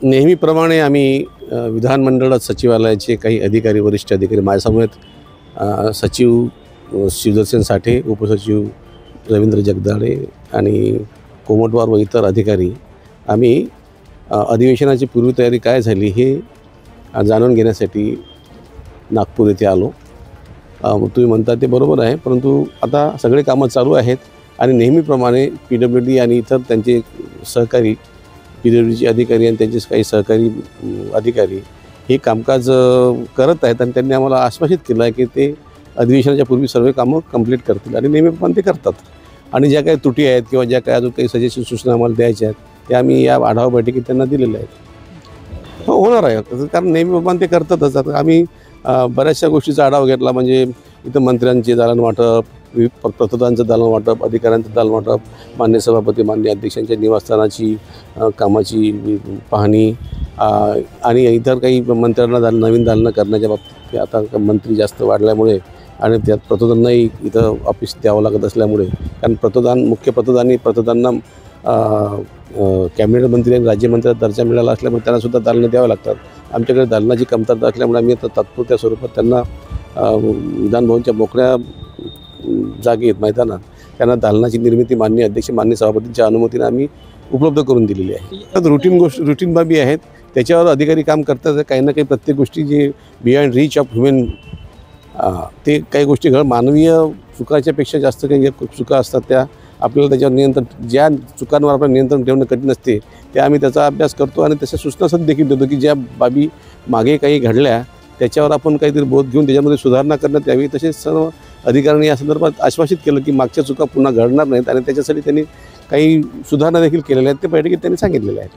नेहमीप्रमाणे आम्ही विधानमंडळात सचिवालयाचे काही अधिकारी, वरिष्ठ अधिकारी माझ्यासमोर आहेत. सचिव शिवदर्शन साठे, उपसचिव रवींद्र जगदाळे आणि कोमटवार व इतर अधिकारी आम्ही अधिवेशनाची पूर्वतयारी काय झाली हे जाणून घेण्यासाठी नागपूर येथे आलो. तुम्ही म्हणता ते बरोबर आहे, परंतु आता सगळे कामं चालू आहेत आणि नेहमीप्रमाणे PWD आणि इतर त्यांचे सहकारी PWDचे अधिकारी आणि त्यांचे काही सहकारी अधिकारी हे कामकाज करत आहेत आणि त्यांनी आम्हाला आश्वासित केलं आहे की ते अधिवेशनाच्या पूर्वी सर्व कामं कंप्लीट करतील आणि नेहमीप्रमाणे ते करतात. आणि ज्या काही त्रुटी आहेत किंवा ज्या काही अजून काही सजेशन सूचना आम्हाला द्यायच्या आहेत त्या आम्ही या आढावा बैठकीत त्यांना दिलेल्या आहेत. होणार आहे, कारण नेहमीप्रमाणे ते करतातच. आता आम्ही बऱ्याचशा गोष्टीचा आढावा घेतला, म्हणजे इथं मंत्र्यांचे दालन वाटप, पंतप्रधानांचं दालन वाटप, अधिकाऱ्यांचं दालन वाटप, मान्य सभापती, मान्य अध्यक्षांच्या निवासस्थानाची कामाची पाहणी आणि इतर काही मंत्र्यांना नवीन दालनं करण्याच्या बाबतीत आता मंत्री जास्त वाढल्यामुळे आणि त्यात प्रतोदांनाही इथं ऑफिस द्यावं लागत असल्यामुळे, कारण मुख्य प्रतोदांना कॅबिनेट मंत्री आणि राज्यमंत्र्यांचा दर्जा मिळाला असल्यामुळे त्यांनासुद्धा दालनं द्यावं लागतात. आमच्याकडे दालनाची कमतरता असल्यामुळे आम्ही आता तात्पुरत्या स्वरूपात त्यांना विधानभवनच्या मोकळ्या जागेत मैदानात त्यांना दालनाची निर्मिती मान्य अध्यक्ष, मान्य सभापतींच्या अनुमतीने आम्ही उपलब्ध करून दिलेली आहे. तर रुटीन बाबी आहेत, त्याच्यावर अधिकारी काम करतात. काही ना काही प्रत्येक गोष्टी जे बियॉन्ड रीच ऑफ ह्युमन ते काही गोष्टी मानवीय चुकाच्यापेक्षा जास्त काही चुका असतात त्या आपल्याला त्याच्यावर नियंत्रण, ज्या चुकांवर आपल्याला नियंत्रण ठेवणं कठीण असते त्या आम्ही त्याचा अभ्यास करतो आणि तशा सूचना देखील देतो की ज्या बाबी मागे काही घडल्या त्याच्यावर आपण काहीतरी बोध घेऊन त्याच्यामध्ये सुधारणा करण्यात यावी. तसेच सर्व अधिकाऱ्यांनी या संदर्भात आश्वासित केलं की मागच्या चुका पुन्हा घडणार नाहीत आणि त्याच्यासाठी त्यांनी काही सुधारणा देखील केलेल्या आहेत, ते बैठकीत त्यांनी सांगितलेल्या आहेत.